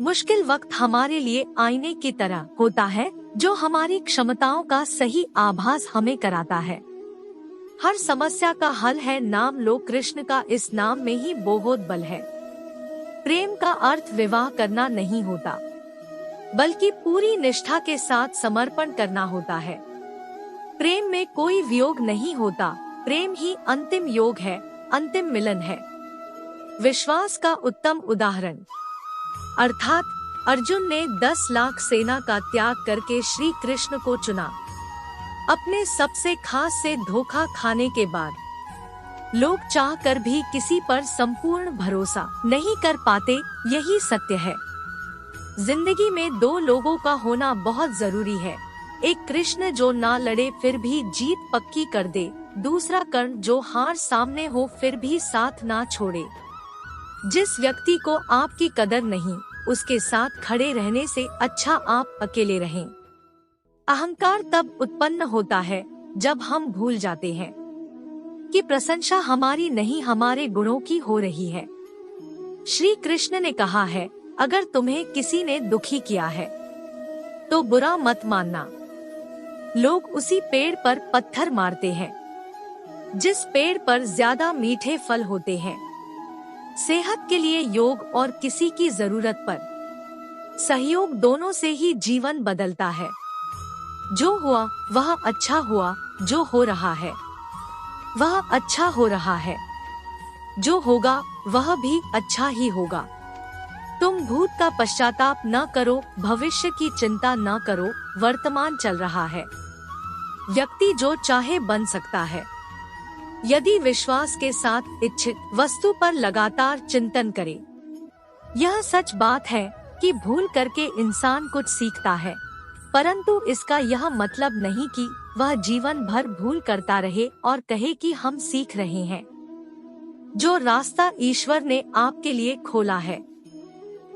मुश्किल वक्त हमारे लिए आईने की तरह होता है, जो हमारी क्षमताओं का सही आभास हमें कराता है। हर समस्या का हल है नाम लो कृष्ण का, इस नाम में ही बहुत बल है। प्रेम का अर्थ विवाह करना नहीं होता, बल्कि पूरी निष्ठा के साथ समर्पण करना होता है। प्रेम में कोई वियोग नहीं होता, प्रेम ही अंतिम योग है, अंतिम मिलन है। विश्वास का उत्तम उदाहरण अर्थात अर्जुन ने 10 लाख सेना का त्याग करके श्री कृष्ण को चुना। अपने सबसे खास से धोखा खाने के बाद लोग चाहकर भी किसी पर संपूर्ण भरोसा नहीं कर पाते, यही सत्य है। जिंदगी में दो लोगों का होना बहुत जरूरी है। एक कृष्ण जो ना लड़े फिर भी जीत पक्की कर दे, दूसरा कर्ण जो हार सामने हो फिर भी साथ ना छोड़े। जिस व्यक्ति को आपकी कदर नहीं, उसके साथ खड़े रहने से अच्छा आप अकेले रहें। अहंकार तब उत्पन्न होता है जब हम भूल जाते हैं कि प्रशंसा हमारी नहीं हमारे गुणों की हो रही है। श्री कृष्ण ने कहा है, अगर तुम्हें किसी ने दुखी किया है तो बुरा मत मानना। लोग उसी पेड़ पर पत्थर मारते हैं जिस पेड़ पर ज्यादा मीठे फल होते हैं। सेहत के लिए योग और किसी की जरूरत पर सहयोग, दोनों से ही जीवन बदलता है। जो हुआ वह अच्छा हुआ, जो हो रहा है वह अच्छा हो रहा है, जो होगा वह भी अच्छा ही होगा। तुम भूत का पश्चाताप न करो, भविष्य की चिंता न करो, वर्तमान चल रहा है। व्यक्ति जो चाहे बन सकता है, यदि विश्वास के साथ इच्छित वस्तु पर लगातार चिंतन करे। यह सच बात है कि भूल करके इंसान कुछ सीखता है, परंतु इसका यह मतलब नहीं कि वह जीवन भर भूल करता रहे और कहे कि हम सीख रहे हैं। जो रास्ता ईश्वर ने आपके लिए खोला है,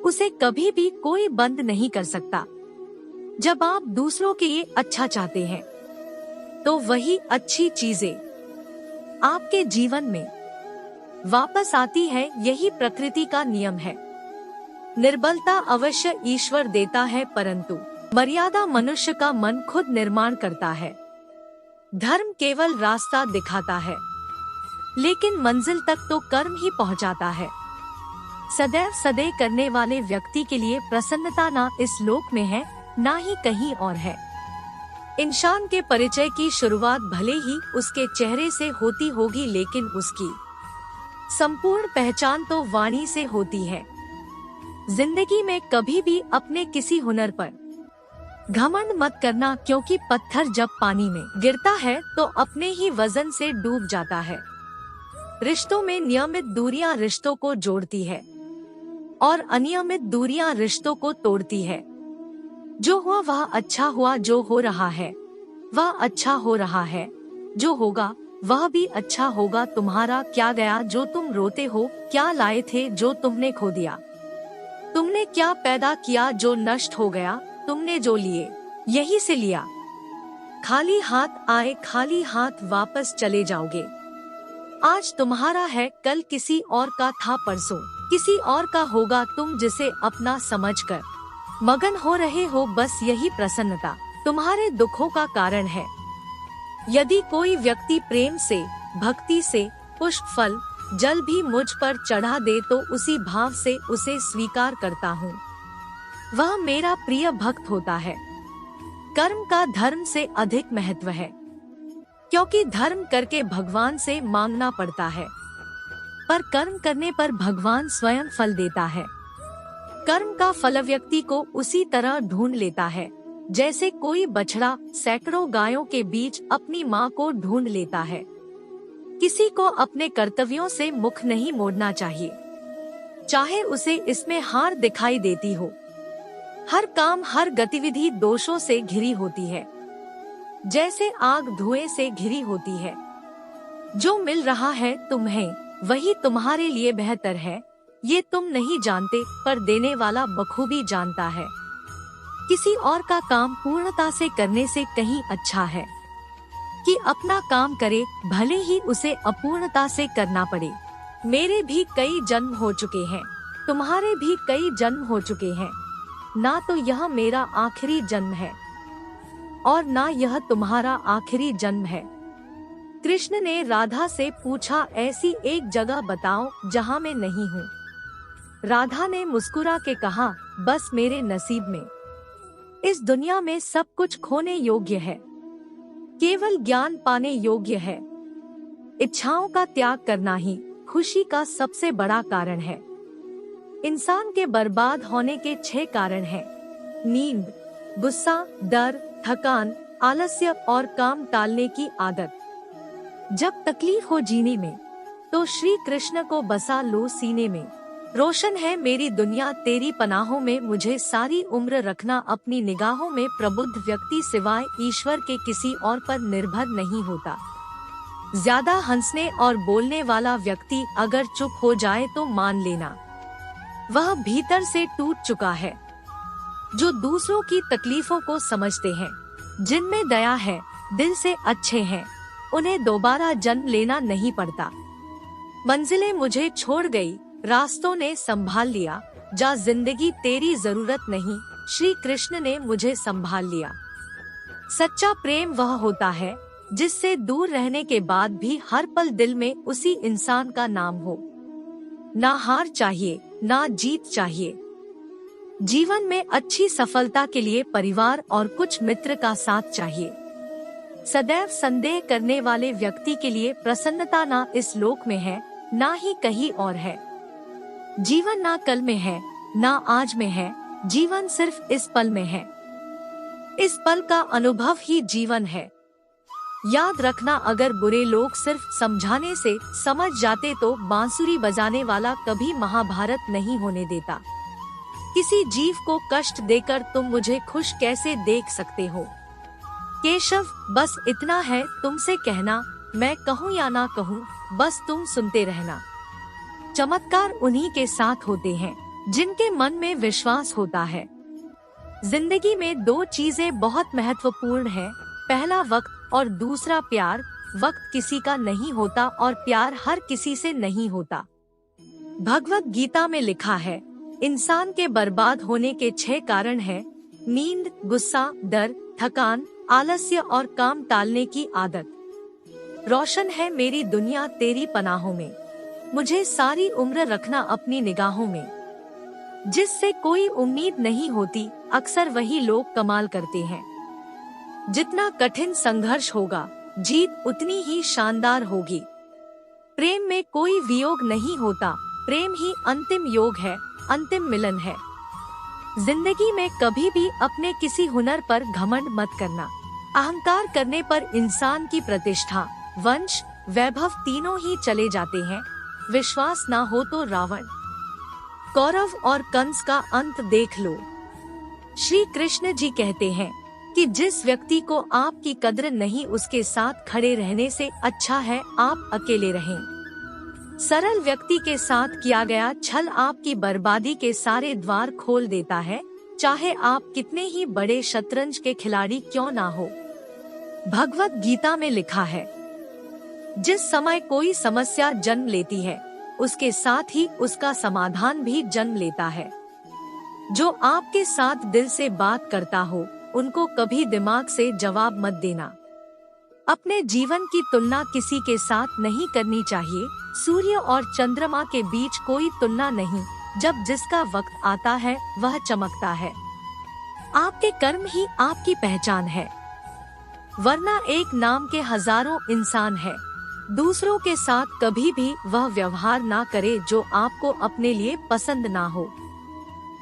उसे कभी भी कोई बंद नहीं कर सकता। जब आप दूसरों के लिए अच्छा चाहते हैं, तो वही अच्छी चीजें आपके जीवन में वापस आती है। यही प्रकृति का नियम है। निर्बलता अवश्य ईश्वर देता है, परंतु मर्यादा मनुष्य का मन खुद निर्माण करता है। धर्म केवल रास्ता दिखाता है, लेकिन मंजिल तक तो कर्म ही पहुंचाता है। सदैव सदैव करने वाले व्यक्ति के लिए प्रसन्नता ना इस लोक में है, ना ही कहीं और है। इंसान के परिचय की शुरुआत भले ही उसके चेहरे से होती होगी, लेकिन उसकी संपूर्ण पहचान तो वाणी से होती है। जिंदगी में कभी भी अपने किसी हुनर पर घमंड मत करना, क्योंकि पत्थर जब पानी में गिरता है तो अपने ही वजन से डूब जाता है। रिश्तों में नियमित दूरियां रिश्तों को जोड़ती है और अनियमित दूरियां रिश्तों को तोड़ती है। जो हुआ वह अच्छा हुआ, जो हो रहा है वह अच्छा हो रहा है, जो होगा वह भी अच्छा होगा। तुम्हारा क्या गया जो तुम रोते हो, क्या लाए थे जो तुमने खो दिया। तुमने क्या पैदा किया जो नष्ट हो गया, तुमने जो लिए यही से लिया। खाली हाथ आए खाली हाथ वापस चले जाओगे। आज तुम्हारा है, कल किसी और का था, परसों किसी और का होगा। तुम जिसे अपना समझकर मगन हो रहे हो, बस यही प्रसन्नता तुम्हारे दुखों का कारण है। यदि कोई व्यक्ति प्रेम से, भक्ति से पुष्प, फल, जल भी मुझ पर चढ़ा दे तो उसी भाव से उसे स्वीकार करता हूँ। वह मेरा प्रिय भक्त होता है। कर्म का धर्म से अधिक महत्व है, क्योंकि धर्म करके भगवान से मांगना पड़ता है, पर कर्म करने पर भगवान स्वयं फल देता है। कर्म का फल व्यक्ति को उसी तरह ढूंढ लेता है जैसे कोई बछड़ा सैकड़ों गायों के बीच अपनी माँ को ढूंढ लेता है। किसी को अपने कर्तव्यों से मुख नहीं मोड़ना चाहिए, चाहे उसे इसमें हार दिखाई देती हो। हर काम, हर गतिविधि दोषों से घिरी होती है, जैसे आग धुएं से घिरी होती है। जो मिल रहा है तुम्हें, वही तुम्हारे लिए बेहतर है। ये तुम नहीं जानते, पर देने वाला बखूबी जानता है। किसी और का काम पूर्णता से करने से कहीं अच्छा है कि अपना काम करे, भले ही उसे अपूर्णता से करना पड़े। मेरे भी कई जन्म हो चुके हैं, तुम्हारे भी कई जन्म हो चुके हैं, ना तो यह मेरा आखिरी जन्म है और ना यह तुम्हारा आखिरी जन्म है। कृष्ण ने राधा से पूछा, ऐसी एक जगह बताओ जहाँ मैं नहीं हूँ। राधा ने मुस्कुरा के कहा, बस मेरे नसीब में। इस दुनिया में सब कुछ खोने योग्य है, केवल ज्ञान पाने योग्य है। इच्छाओं का त्याग करना ही खुशी का सबसे बड़ा कारण है। इंसान के बर्बाद होने के 6 कारण हैं: नींद, गुस्सा, डर, थकान, आलस्य और काम टालने की आदत। जब तकलीफ हो जीने में तो श्री कृष्ण को बसा लो सीने में। रोशन है मेरी दुनिया तेरी पनाहों में, मुझे सारी उम्र रखना अपनी निगाहों में। प्रबुद्ध व्यक्ति सिवाय ईश्वर के किसी और पर निर्भर नहीं होता। ज्यादा हंसने और बोलने वाला व्यक्ति अगर चुप हो जाए तो मान लेना वह भीतर से टूट चुका है। जो दूसरों की तकलीफों को समझते हैं, जिनमें दया है, दिल से अच्छे हैं, उन्हें दोबारा जन्म लेना नहीं पड़ता। मंजिलें मुझे छोड़ गई, रास्तों ने संभाल लिया, जा जिंदगी तेरी जरूरत नहीं, श्री कृष्ण ने मुझे संभाल लिया। सच्चा प्रेम वह होता है जिससे दूर रहने के बाद भी हर पल दिल में उसी इंसान का नाम हो। ना हार चाहिए, ना जीत चाहिए। जीवन में अच्छी सफलता के लिए परिवार और कुछ मित्र का साथ चाहिए। सदैव संदेह करने वाले व्यक्ति के लिए प्रसन्नता ना इस लोक में है, ना ही कहीं और है। जीवन ना कल में है, ना आज में है, जीवन सिर्फ इस पल में है। इस पल का अनुभव ही जीवन है। याद रखना, अगर बुरे लोग सिर्फ समझाने से समझ जाते तो बांसुरी बजाने वाला कभी महाभारत नहीं होने देता। किसी जीव को कष्ट देकर तुम मुझे खुश कैसे देख सकते हो? केशव, बस इतना है तुमसे कहना, मैं कहूँ या ना कहूँ, बस तुम सुनते रहना। चमत्कार उन्हीं के साथ होते हैं जिनके मन में विश्वास होता है। जिंदगी में 2 चीजें बहुत महत्वपूर्ण हैं, पहला वक्त और दूसरा प्यार। वक्त किसी का नहीं होता और प्यार हर किसी से नहीं होता। भगवत गीता में लिखा है, इंसान के बर्बाद होने के 6 कारण हैं: नींद, गुस्सा, डर, थकान, आलस्य और काम टालने की आदत। रोशन है मेरी दुनिया तेरी पनाहों में, मुझे सारी उम्र रखना अपनी निगाहों में। जिससे कोई उम्मीद नहीं होती, अक्सर वही लोग कमाल करते हैं। जितना कठिन संघर्ष होगा, जीत उतनी ही शानदार होगी। प्रेम में कोई वियोग नहीं होता, प्रेम ही अंतिम योग है, अंतिम मिलन है। जिंदगी में कभी भी अपने किसी हुनर पर घमंड मत करना। अहंकार करने पर इंसान की प्रतिष्ठा, वंश, वैभव तीनों ही चले जाते हैं। विश्वास ना हो तो रावण, कौरव और कंस का अंत देख लो। श्री कृष्ण जी कहते हैं कि जिस व्यक्ति को आपकी कद्र नहीं, उसके साथ खड़े रहने से अच्छा है आप अकेले रहें। सरल व्यक्ति के साथ किया गया छल आपकी बर्बादी के सारे द्वार खोल देता है, चाहे आप कितने ही बड़े शतरंज के खिलाड़ी क्यों ना हो। भगवत गीता में लिखा है, जिस समय कोई समस्या जन्म लेती है, उसके साथ ही उसका समाधान भी जन्म लेता है। जो आपके साथ दिल से बात करता हो, उनको कभी दिमाग से जवाब मत देना। अपने जीवन की तुलना किसी के साथ नहीं करनी चाहिए। सूर्य और चंद्रमा के बीच कोई तुलना नहीं, जब जिसका वक्त आता है वह चमकता है। आपके कर्म ही आपकी पहचान है, वरना एक नाम के हजारों इंसान है। दूसरों के साथ कभी भी वह व्यवहार ना करे जो आपको अपने लिए पसंद ना हो।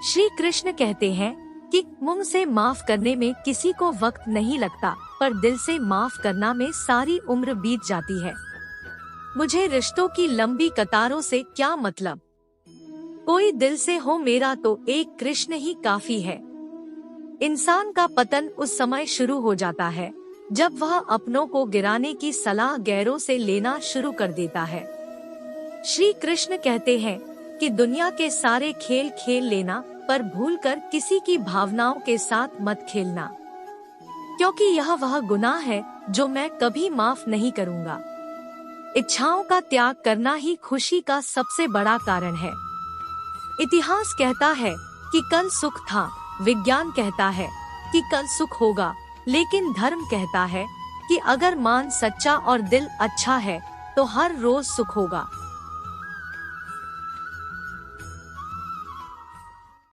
श्री कृष्ण कहते हैं कि मुंह से माफ करने में किसी को वक्त नहीं लगता, पर दिल से माफ करना में सारी उम्र बीत जाती है। मुझे रिश्तों की लंबी कतारों से क्या मतलब, कोई दिल से हो मेरा तो एक कृष्ण ही काफी है। इंसान का पतन उस समय शुरू हो जाता है जब वह अपनों को गिराने की सलाह गैरों से लेना शुरू कर देता है। श्री कृष्ण कहते हैं कि दुनिया के सारे खेल खेल लेना, पर भूलकर किसी की भावनाओं के साथ मत खेलना, क्योंकि यह वह गुनाह है जो मैं कभी माफ नहीं करूँगा। इच्छाओं का त्याग करना ही खुशी का सबसे बड़ा कारण है। इतिहास कहता है कि कल सुख था, विज्ञान कहता है कि कल सुख होगा, लेकिन धर्म कहता है कि अगर मान सच्चा और दिल अच्छा है तो हर रोज सुख होगा।